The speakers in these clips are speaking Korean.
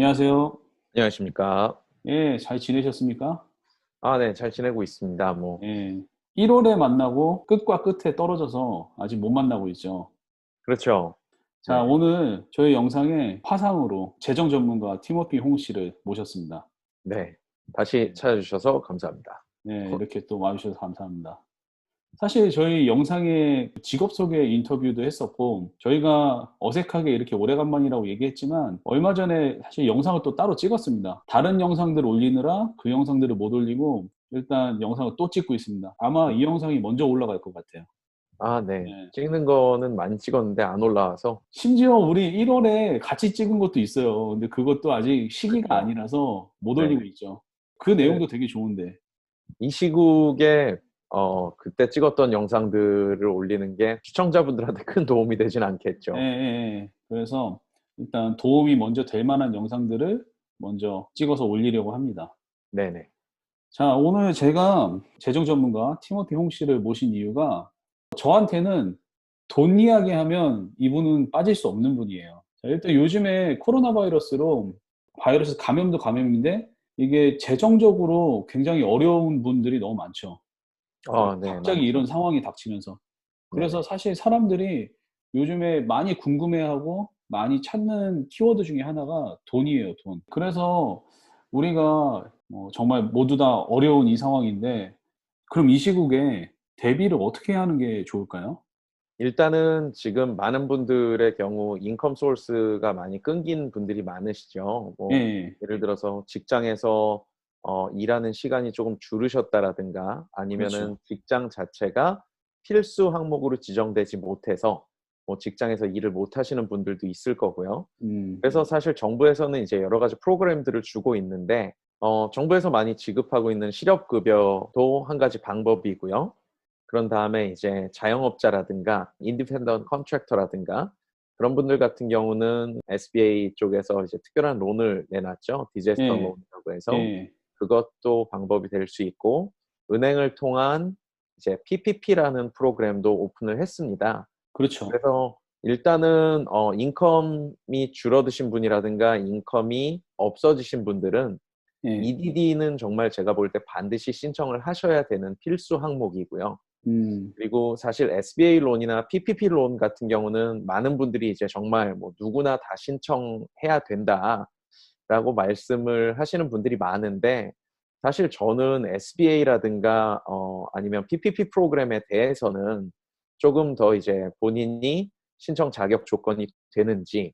안녕하세요. 안녕하십니까. 예, 잘 지내셨습니까? 네, 잘 지내고 있습니다. 예. 1월에 만나고 끝과 끝에 떨어져서 아직 못 만나고 있죠. 그렇죠. 자, 네, 오늘 저희 영상에 화상으로 재정 전문가 티모티 홍 씨를 모셨습니다. 네. 다시 예, 찾아주셔서 감사합니다. 네, 이렇게 또 와주셔서 감사합니다. 사실 저희 영상에 직업 소개 인터뷰도 했었고, 저희가 어색하게 이렇게 오래간만이라고 얘기했지만, 얼마 전에 사실 영상을 또 따로 찍었습니다. 다른 영상들을 올리느라 그 영상들을 못 올리고, 일단 영상을 또 찍고 있습니다. 아마 이 영상이 먼저 올라갈 것 같아요. 네. 네. 찍는 거는 많이 찍었는데 안 올라와서. 심지어 우리 1월에 같이 찍은 것도 있어요. 근데 그것도 아직 시기가 그렇죠. 아니라서 못 올리고 네네. 있죠. 그 그, 내용도 되게 좋은데. 이 시국에, 그때 찍었던 영상들을 올리는 게 시청자분들한테 큰 도움이 되진 예, 예, 않겠죠. 예. 그래서 일단 도움이 먼저 될 만한 영상들을 먼저 찍어서 올리려고 합니다. 네네. 자, 오늘 제가 재정 전문가 티모티 홍 씨를 모신 이유가 저한테는 돈 이야기하면 이분은 빠질 수 없는 분이에요. 자, 일단 요즘에 코로나 바이러스로 바이러스 감염도 감염인데 이게 재정적으로 굉장히 어려운 분들이 너무 많죠. 네, 갑자기 이런 많죠. 상황이 닥치면서. 그래서 네네. 사실 사람들이 요즘에 많이 궁금해하고 많이 찾는 키워드 중에 하나가 돈이에요, 돈. 그래서 우리가 정말 모두 다 어려운 이 상황인데, 그럼 이 시국에 대비를 어떻게 하는 게 좋을까요? 일단은 지금 많은 분들의 경우 인컴 소스가 많이 끊긴 분들이 많으시죠. 예, 예. 예를 들어서 직장에서 일하는 시간이 조금 줄으셨다라든가 아니면은 그렇죠. 직장 자체가 필수 항목으로 지정되지 못해서 직장에서 일을 못 하시는 분들도 있을 거고요. 음, 그래서 사실 정부에서는 이제 여러 가지 프로그램들을 주고 있는데 정부에서 많이 지급하고 있는 실업급여도 한 가지 방법이고요. 그런 다음에 이제 자영업자라든가 인디펜던트 컨트랙터라든가 그런 분들 같은 경우는 SBA 쪽에서 이제 특별한 론을 내놨죠. 디제스터 예, 론이라고 해서 예. 그것도 방법이 될 수 있고 은행을 통한 이제 PPP라는 프로그램도 오픈을 했습니다. 그렇죠. 그래서 일단은 인컴이 줄어드신 분이라든가 인컴이 없어지신 분들은 예. EDD는 정말 제가 볼 때 반드시 신청을 하셔야 되는 필수 항목이고요. 음, 그리고 사실 SBA 론이나 PPP 론 같은 경우는 많은 분들이 이제 정말 뭐 누구나 다 신청해야 된다라고 말씀을 하시는 분들이 많은데 사실 저는 SBA라든가 아니면 PPP 프로그램에 대해서는 조금 더 이제 본인이 신청 자격 조건이 되는지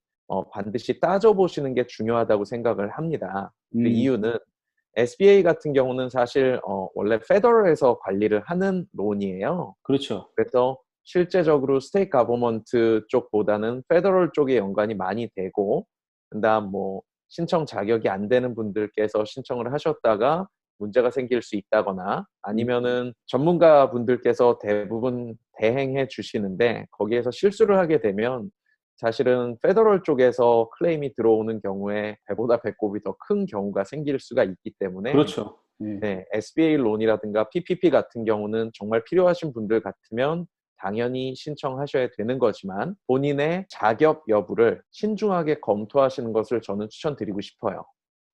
반드시 따져보시는 게 중요하다고 생각을 합니다. 그 음, 이유는 SBA 같은 경우는 사실 원래 페더럴에서 관리를 하는 론이에요. 그렇죠. 그래서 실제적으로 스테이트 가버먼트 쪽보다는 페더럴 쪽에 연관이 많이 되고 그다음 뭐 신청 자격이 안 되는 분들께서 신청을 하셨다가 문제가 생길 수 있다거나 음, 아니면은 전문가 분들께서 대부분 대행해 주시는데 거기에서 실수를 하게 되면 사실은 페더럴 쪽에서 클레임이 들어오는 경우에 배보다 배꼽이 더 큰 경우가 생길 수가 있기 때문에 그렇죠. 예. 네, SBA 론이라든가 PPP 같은 경우는 정말 필요하신 분들 같으면 당연히 신청하셔야 되는 거지만 본인의 자격 여부를 신중하게 검토하시는 것을 저는 추천드리고 싶어요.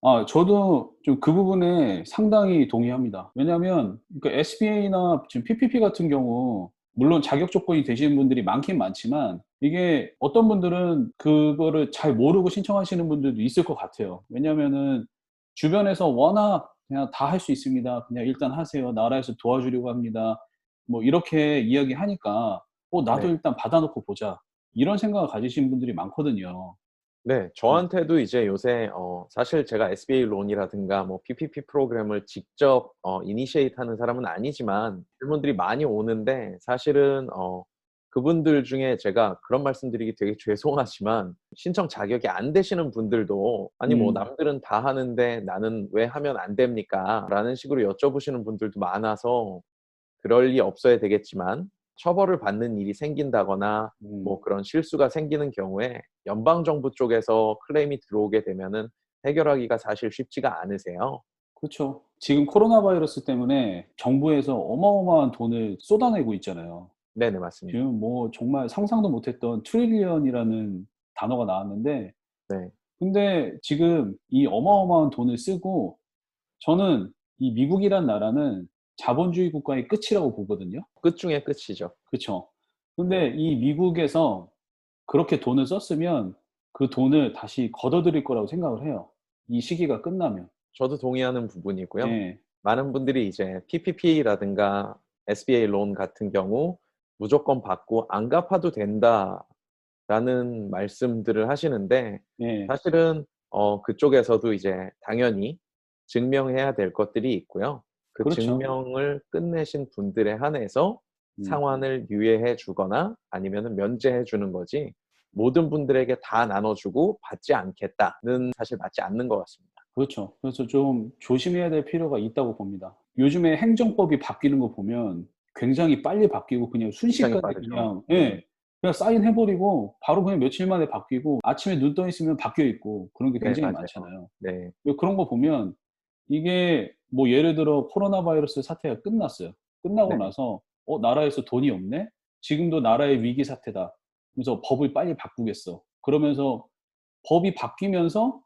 아, 저도 좀 그 부분에 상당히 동의합니다. 왜냐하면 그러니까 SBA나 지금 PPP 같은 경우 물론 자격 조건이 되시는 분들이 많긴 많지만 이게 어떤 분들은 그거를 잘 모르고 신청하시는 분들도 있을 것 같아요. 왜냐하면은 주변에서 워낙 그냥 다 할 수 있습니다. 그냥 일단 하세요. 나라에서 도와주려고 합니다. 뭐 이렇게 이야기하니까 나도 네. 일단 받아놓고 보자. 이런 생각을 가지신 분들이 많거든요. 네, 네. 저한테도 이제 요새 사실 제가 SBA 론이라든가 뭐 PPP 프로그램을 직접 이니시에이트 하는 사람은 아니지만 질문들이 많이 오는데 사실은 그분들 중에 제가 그런 말씀드리기 되게 죄송하지만 신청 자격이 안 되시는 분들도 아니 뭐 음, 남들은 다 하는데 나는 왜 하면 안 됩니까? 라는 식으로 여쭤보시는 분들도 많아서 그럴 리 없어야 되겠지만 처벌을 받는 일이 생긴다거나 음. 뭐 그런 실수가 생기는 경우에 연방 정부 쪽에서 클레임이 들어오게 되면은 해결하기가 사실 쉽지가 않으세요. 그렇죠. 지금 코로나 바이러스 때문에 정부에서 어마어마한 돈을 쏟아내고 있잖아요. 네네, 맞습니다. 지금 뭐 정말 상상도 못했던 트릴리언이라는 단어가 나왔는데 네. 근데 지금 이 어마어마한 돈을 쓰고 저는 이 미국이란 나라는 자본주의 국가의 끝이라고 보거든요. 끝 중에 끝이죠. 그쵸. 네. 근데 이 미국에서 그렇게 돈을 썼으면 그 돈을 다시 걷어들일 거라고 생각을 해요. 이 시기가 끝나면. 저도 동의하는 부분이고요. 예. 많은 분들이 이제 PPP라든가 SBA 론 같은 경우 무조건 받고 안 갚아도 된다라는 말씀들을 하시는데 예. 사실은 그쪽에서도 이제 당연히 증명해야 될 것들이 있고요. 그 그렇죠. 증명을 끝내신 분들에 한해서 음. 상환을 유예해 주거나 아니면은 면제해 주는 거지 모든 분들에게 다 나눠 주고 받지 않겠다는 사실 맞지 않는 것 같습니다. 그렇죠. 그래서 좀 조심해야 될 필요가 있다고 봅니다. 요즘에 행정법이 바뀌는 거 보면 굉장히 빨리 바뀌고 그냥 굉장히 순식간에 빠르죠. 그냥 예. 그냥 사인해 버리고 바로 그냥 며칠 만에 바뀌고 아침에 눈 떠 있으면 바뀌어 있고 그런 게 네, 굉장히 맞아요. 많잖아요. 네. 그런 거 보면 이게 뭐 예를 들어 코로나 바이러스 사태가 끝났어요. 끝나고 네. 나서 '나라에서 돈이 없네. 지금도 나라의 위기 사태다.' 그래서 '법을 빨리 바꾸겠어.' 그러면서 법이 바뀌면서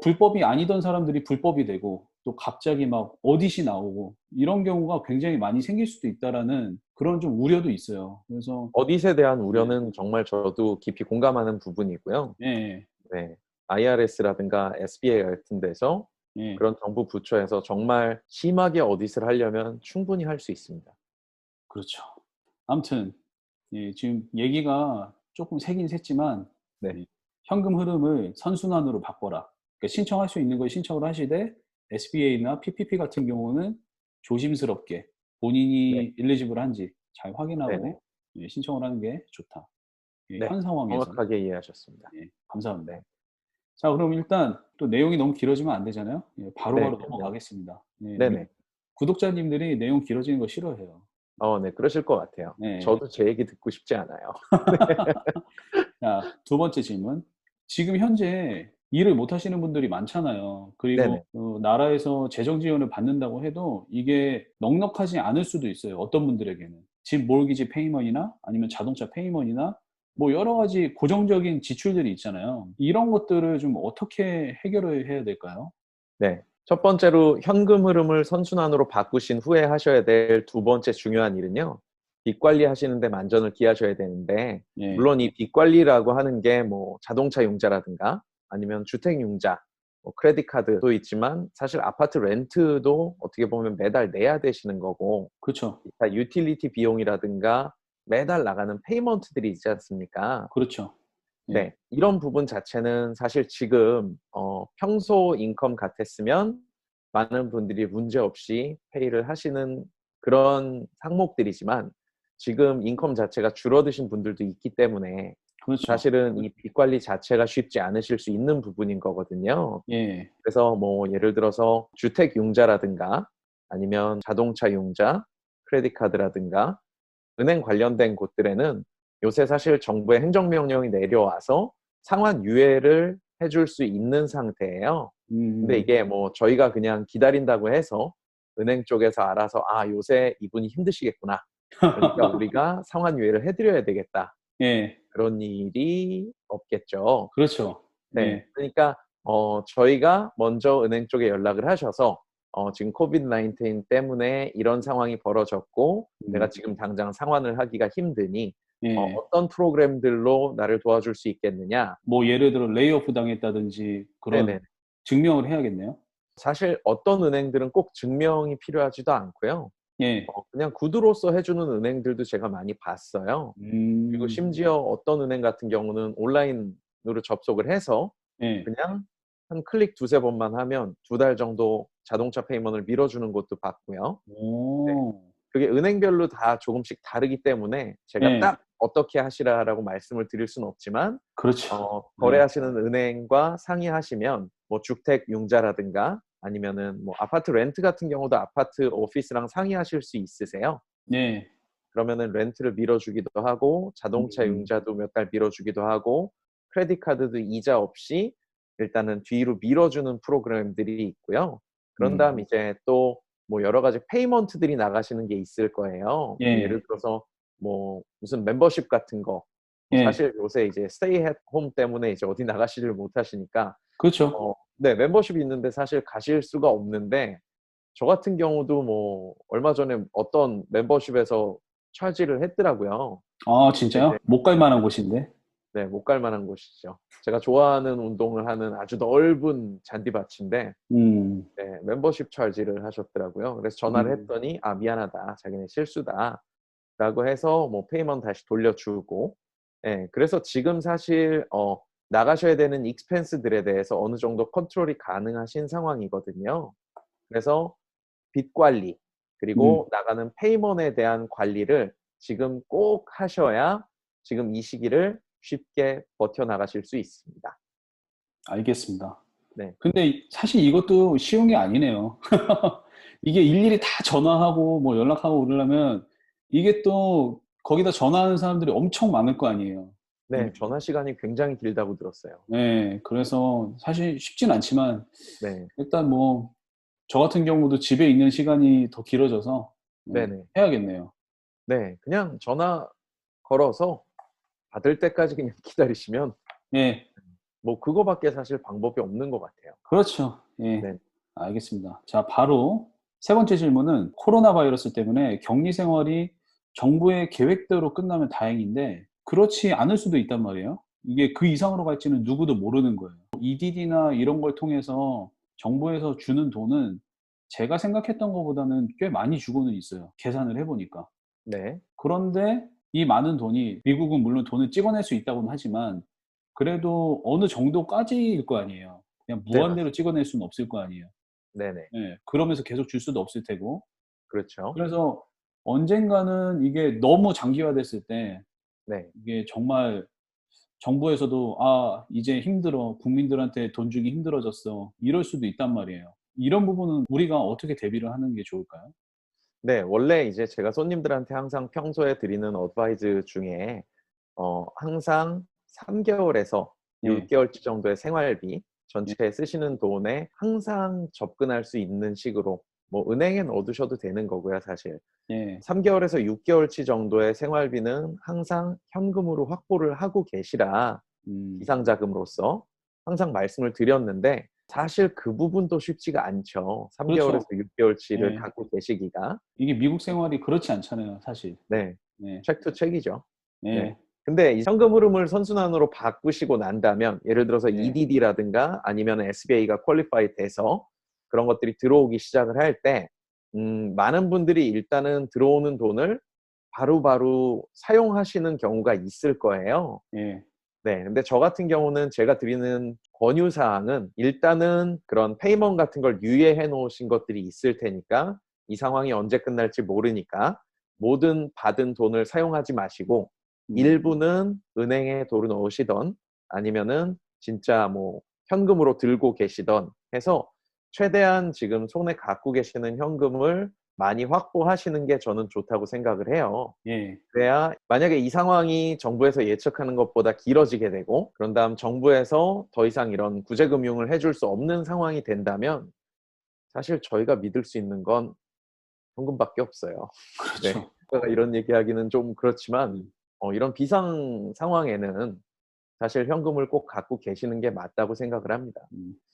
불법이 아니던 사람들이 불법이 되고 또 갑자기 막 어디시 나오고 이런 경우가 굉장히 많이 생길 수도 있다라는 그런 좀 우려도 있어요. 그래서 어딧에 대한 네. 우려는 정말 저도 깊이 공감하는 부분이고요. 예예. 네. IRS라든가 SBA 같은 데서 예. 그런 정부 부처에서 정말 심하게 어딧을 하려면 충분히 할 수 있습니다. 그렇죠. 아무튼 지금 얘기가 쪼끔 새긴 샜지만 네. 이 현금 흐름을 선순환으로 바꿔라. 그러니까 신청할 수 있는 걸 신청을 하시되 SBA나 PPP 같은 경우는 조심스럽게 네. 본인이 엘리지블한지 잘 네네. 확인하고 신청을 하는 게 좋다. 네. 현 상황에서. 정확하게 이해하셨습니다. 감사합니다. 네. 자 그럼 일단 또 내용이 너무 길어지면 안 되잖아요. 바로바로 네네네. 넘어가겠습니다. 우리 네네. 구독자님들이 내용 길어지는 거 싫어해요. 네. 그러실 것 같아요. 네. 저도 제 얘기 듣고 싶지 않아요. 자, 두 번째 질문. 지금 현재 일을 못 하시는 분들이 많잖아요. 그리고 네네. 나라에서 재정 지원을 받는다고 해도 이게 넉넉하지 않을 수도 있어요, 어떤 분들에게는. 집 몰기지 페이먼이나 아니면 자동차 페이먼이나 뭐 여러 가지 고정적인 지출들이 있잖아요. 이런 것들을 좀 어떻게 해결을 해야 될까요? 네. 첫 번째로 현금 흐름을 선순환으로 바꾸신 후에 하셔야 될 두 번째 중요한 일은요. 빚 관리하시는 데 만전을 기하셔야 되는데 예. 물론 이 빚 관리라고 하는 게 뭐 자동차 융자라든가 아니면 주택 융자, 뭐 크레딧 카드도 있지만 사실 아파트 렌트도 어떻게 보면 매달 내야 되시는 거고 그쵸. 기타 유틸리티 비용이라든가 매달 나가는 페이먼트들이 있지 않습니까? 그렇죠. 예. 네. 이런 부분 자체는 사실 지금 평소 인컴 같았으면 많은 분들이 문제없이 페이를 하시는 그런 항목들이지만 지금 인컴 자체가 줄어드신 분들도 있기 때문에 그렇죠. 사실은 이 빚 관리 자체가 쉽지 않으실 수 있는 부분인 거거든요. 예. 그래서 뭐 예를 들어서 주택 융자라든가 아니면 자동차 융자, 크레딧 카드라든가 은행 관련된 곳들에는 요새 사실 정부의 행정명령이 내려와서 상환 유예를 해줄 수 있는 상태예요. 근데 음음. 이게 뭐 저희가 그냥 기다린다고 해서 은행 쪽에서 알아서 '아 요새 이분이 힘드시겠구나. 그러니까 우리가 상환 유예를 해 드려야 되겠다.' 예. 그런 일이 없겠죠. 그렇죠. 네. 예. 그러니까 저희가 먼저 은행 쪽에 연락을 하셔서 지금 코비드 19 때문에 이런 상황이 벌어졌고 내가 음. 지금 당장 상환을 하기가 힘드니 예. 어떤 프로그램들로 나를 도와줄 수 있겠느냐. 뭐 예를 들어 레이오프 당했다든지 그런 네네. 증명을 해야겠네요. 사실 어떤 은행들은 꼭 증명이 필요하지도 않고요. 예. 그냥 구두로서 해 주는 은행들도 제가 많이 봤어요. 그리고 음. 심지어 어떤 은행 같은 경우는 온라인으로 접속을 해서 예. 그냥 한 클릭 두세 번만 하면 두 달 정도 자동차 페이먼트를 밀어 주는 곳도 봤고요. 네. 오. 그게 은행별로 다 조금씩 다르기 때문에 제가 예. 딱 "어떻게 하시라."라고 말씀을 드릴 수는 없지만 그렇죠. 예. 거래하시는 은행과 상의하시면 뭐 주택 융자라든가 아니면은 뭐 아파트 렌트 같은 경우도 아파트 오피스랑 상의하실 수 있으세요. 예. 그러면은 렌트를 밀어 주기도 하고 자동차 음. 융자도 몇 달 밀어 주기도 하고 크레딧 카드도 이자 없이 일단은 뒤로 밀어 주는 프로그램들이 있고요. 그런 음. 다음 이제 또 뭐 여러 가지 페이먼트들이 나가시는 게 있을 거예요. 뭐 예를 예. 들어서 뭐 무슨 멤버십 같은 거 예, 사실 요새 이제 스테이 앳 홈 때문에 이제 어디 나가시를 못 하시니까 그렇죠. 네, 멤버십이 있는데 사실 가실 수가 없는데 저 같은 경우도 뭐 얼마 전에 어떤 멤버십에서 차지를 했더라고요. 아, 근데 이제 진짜요? 못 갈 만한 곳인데. 네, 못 갈 만한 곳이죠. 제가 좋아하는 운동을 하는 아주 넓은 잔디밭인데 음, 네, 멤버십 차지를 하셨더라고요. 그래서 전화를 음, 했더니 아 미안하다, 자기네 실수다라고 해서 뭐 페이먼트 다시 돌려주고 예, 그래서 지금 사실 나가셔야 되는 익스펜스들에 대해서 어느 정도 컨트롤이 가능하신 상황이거든요. 그래서 빚 관리 음, 그리고 나가는 페이먼트에 대한 관리를 지금 꼭 하셔야 지금 이 시기를 쉽게 버텨나가실 수 있습니다. 알겠습니다. 네. 근데 사실 이것도 쉬운 게 아니네요. 이게 일일이 다 전화하고 뭐 연락하고 그러려면 이게 또 거기다 전화하는 사람들이 엄청 많을 거 아니에요. 네, 전화 시간이 굉장히 길다고 들었어요. 네, 그래서 사실 쉽진 않지만 네. 일단 뭐 저 같은 경우도 집에 있는 시간이 더 길어져서 네네. 해야겠네요. 네. 그냥 전화 걸어서 받을 때까지 그냥 기다리시면 예, 뭐 그거밖에 사실 방법이 없는 것 같아요. 그렇죠. 예, 네. 알겠습니다. 자, 바로 세 번째 질문은 코로나 바이러스 때문에 격리 생활이 정부의 계획대로 끝나면 다행인데 그렇지 않을 수도 있단 말이에요. 이게 그 이상으로 갈지는 누구도 모르는 거예요. EDD나 이런 걸 통해서 정부에서 주는 돈은 제가 생각했던 것보다는 꽤 많이 주고는 있어요. 계산을 해 보니까. 네. 그런데 이 많은 돈이 미국은 물론 돈을 찍어낼 수 있다고는 하지만 그래도 어느 정도까지일 거 아니에요. 그냥 네, 무한대로 맞습니다. 찍어낼 수는 없을 거 아니에요. 네네. 예. 그러면서 계속 줄 수도 없을 테고. 그렇죠. 그래서 언젠가는 이게 너무 장기화됐을 때 네. 이게 정말 정부에서도 '아 이제 힘들어. 국민들한테 돈 주기 힘들어졌어.' 이럴 수도 있단 말이에요. 이런 부분은 우리가 어떻게 대비를 하는 게 좋을까요? 네. 원래 이제 제가 손님들한테 항상 평소에 드리는 어드바이스 중에 항상 3 개월에서 6 예. 개월치 정도의 생활비 예. 전체에 쓰시는 돈에 항상 접근할 수 있는 식으로 뭐 은행에 넣어두셔도 되는 거고요 사실. 예. 3 개월에서 6 개월치 정도의 생활비는 항상 현금으로 확보를 하고 계시라 음. 비상자금으로서 항상 말씀을 드렸는데 사실 그 부분도 쉽지가 않죠. 3 개월에서 그렇죠. 6 개월치를 예. 갖고 계시기가. 이게 미국 생활이 그렇지 않잖아요, 사실. 네. 네. 책 투 책이죠. 네. 예. 근데 이 현금 흐름을 선순환으로 바꾸시고 난 다면 예를 들어서 예. EDD라든가 아니면 SBA가 퀄리파이 돼서 그런 것들이 들어오기 시작을 할 때 많은 분들이 일단은 들어오는 돈을 바로바로 사용하시는 경우가 있을 거예요. 예. 네. 근데 저 같은 경우는 제가 드리는 권유 사항은 일단은 그런 페이먼트 같은 걸 유예해 놓으신 것들이 있을 테니까 이 상황이 언제 끝날지 모르니까 모든 받은 돈을 사용하지 마시고 음. 일부는 은행에 돌려 놓으시든 아니면은 진짜 뭐 현금으로 들고 계시든 해서 최대한 지금 손에 갖고 계시는 현금을 많이 확보하시는 게 저는 좋다고 생각을 해요. 예. 그래야 만약에 이 상황이 정부에서 예측하는 것보다 길어지게 되고 그런 다음 정부에서 더 이상 이런 구제금융을 해줄 수 없는 상황이 된다면 사실 저희가 믿을 수 있는 건 현금밖에 없어요. 네. 그렇죠. 제가 이런 얘기하기는 좀 그렇지만 음. 이런 비상 상황에는 사실 현금을 꼭 갖고 계시는 게 맞다고 생각을 합니다.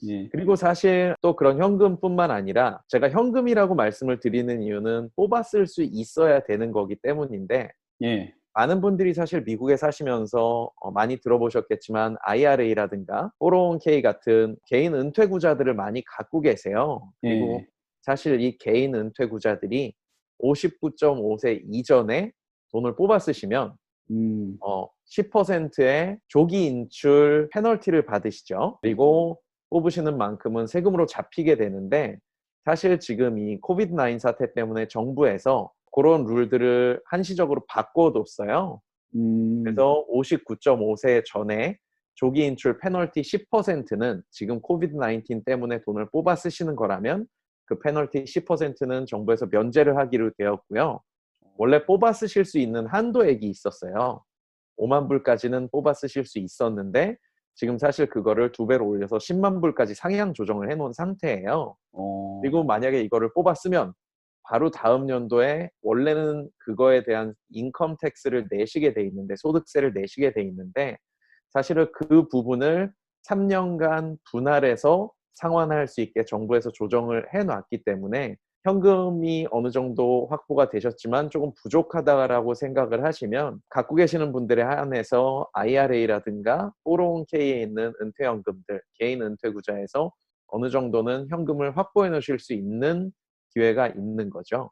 예. 그리고 사실 또 그런 현금뿐만 아니라 제가 현금이라고 말씀을 드리는 이유는 뽑아 쓸 수 있어야 되는 거기 때문인데 예. 많은 분들이 사실 미국에 사시면서 많이 들어보셨겠지만 IRA라든가 401k 같은 개인 은퇴구자들을 많이 갖고 계세요. 그리고 예. 사실 이 개인 은퇴구자들이 59.5세 이전에 돈을 뽑아 쓰시면 음. 10%의 조기 인출 페널티를 받으시죠. 그리고 뽑으시는 만큼은 세금으로 잡히게 되는데 사실 지금 이 코비드 19 사태 때문에 정부에서 그런 룰들을 한시적으로 바꿔뒀어요. 음. 그래서 59.5세 전에 조기 인출 페널티 10%는 지금 코비드 19 때문에 돈을 뽑아 쓰시는 거라면 그 페널티 10%는 정부에서 면제를 하기로 되었고요. 원래 뽑아 쓰실 수 있는 한도액이 있었어요. 5만 불까지는 뽑아 쓰실 수 있었는데 지금 사실 그거를 2배로 올려서 10만 불까지 상향 조정을 해놓은 상태예요. 어. 그리고 만약에 이거를 뽑아 쓰면 바로 다음 연도에 원래는 그거에 대한 인컴 텍스를 내시게 돼 있는데, 소득세를 내시게 돼 있는데, 사실은 그 부분을 3년간 분할해서 상환할 수 있게 정부에서 조정을 해놨기 때문에 현금이 어느 정도 확보가 되셨지만 조금 부족하다라고 생각을 하시면, 갖고 계시는 분들에 한해서 IRA라든가 401k에 있는 은퇴연금들, 개인 은퇴구자에서 어느 정도는 현금을 확보해 놓으실 수 있는 기회가 있는 거죠.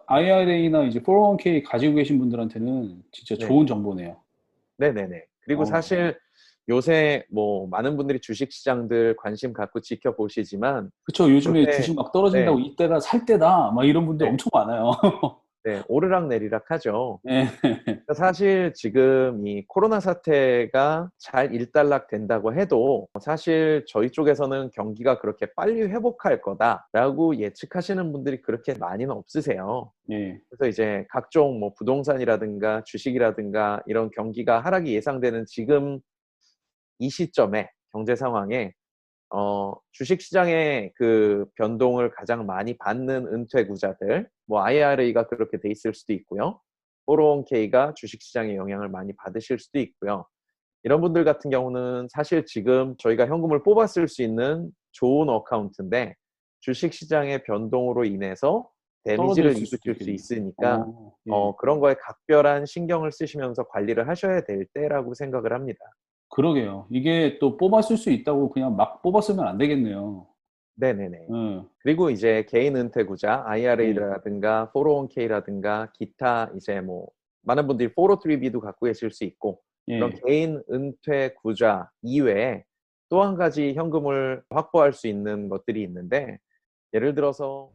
IRA나 이제 401k 가지고 계신 분들한테는 진짜 네. 좋은 정보네요. 네네네. 그리고 어, 사실 요새 뭐 많은 분들이 주식 시장들 관심 갖고 지켜보시지만, 그쵸. 요즘에 요새 주식 막 떨어진다고 네, 이때가 살 때다. 막 이런 분들 네, 엄청 많아요. 네, 오르락내리락 하죠. 네. 사실 지금 이 코로나 사태가 잘 일단락 된다고 해도 사실 저희 쪽에서는 경기가 그렇게 빨리 회복할 거다라고 예측하시는 분들이 그렇게 많이는 없으세요. 네. 그래서 이제 각종 뭐 부동산이라든가 주식이라든가 이런 경기가 하락이 예상되는 지금 이 시점에, 경제 상황에 주식 시장의 그 변동을 가장 많이 받는 은퇴구자들, 뭐 IRA가 그렇게 돼 있을 수도 있고요. 401k가 주식 시장의 영향을 많이 받으실 수도 있고요. 이런 분들 같은 경우는 사실 지금 저희가 현금을 뽑았을 수 있는 좋은 어카운트인데, 주식 시장의 변동으로 인해서 떨어져 데미지를 있을 수도 입으실 수 있겠네요. 있으니까 예. 그런 거에 각별한 신경을 쓰시면서 관리를 하셔야 될 때라고 생각을 합니다. 그러게요. 이게 또 뽑았을 수 있다고 그냥 막 뽑았으면 안 되겠네요. 네네네. 예. 그리고 이제 개인 은퇴구자, 예. IRA라든가 401k라든가 기타 이제 뭐 많은 분들이 403b도 갖고 계실 수 있고, 그런 예. 개인 은퇴구자 이외에 또 한 가지 현금을 확보할 수 있는 것들이 있는데, 예를 들어서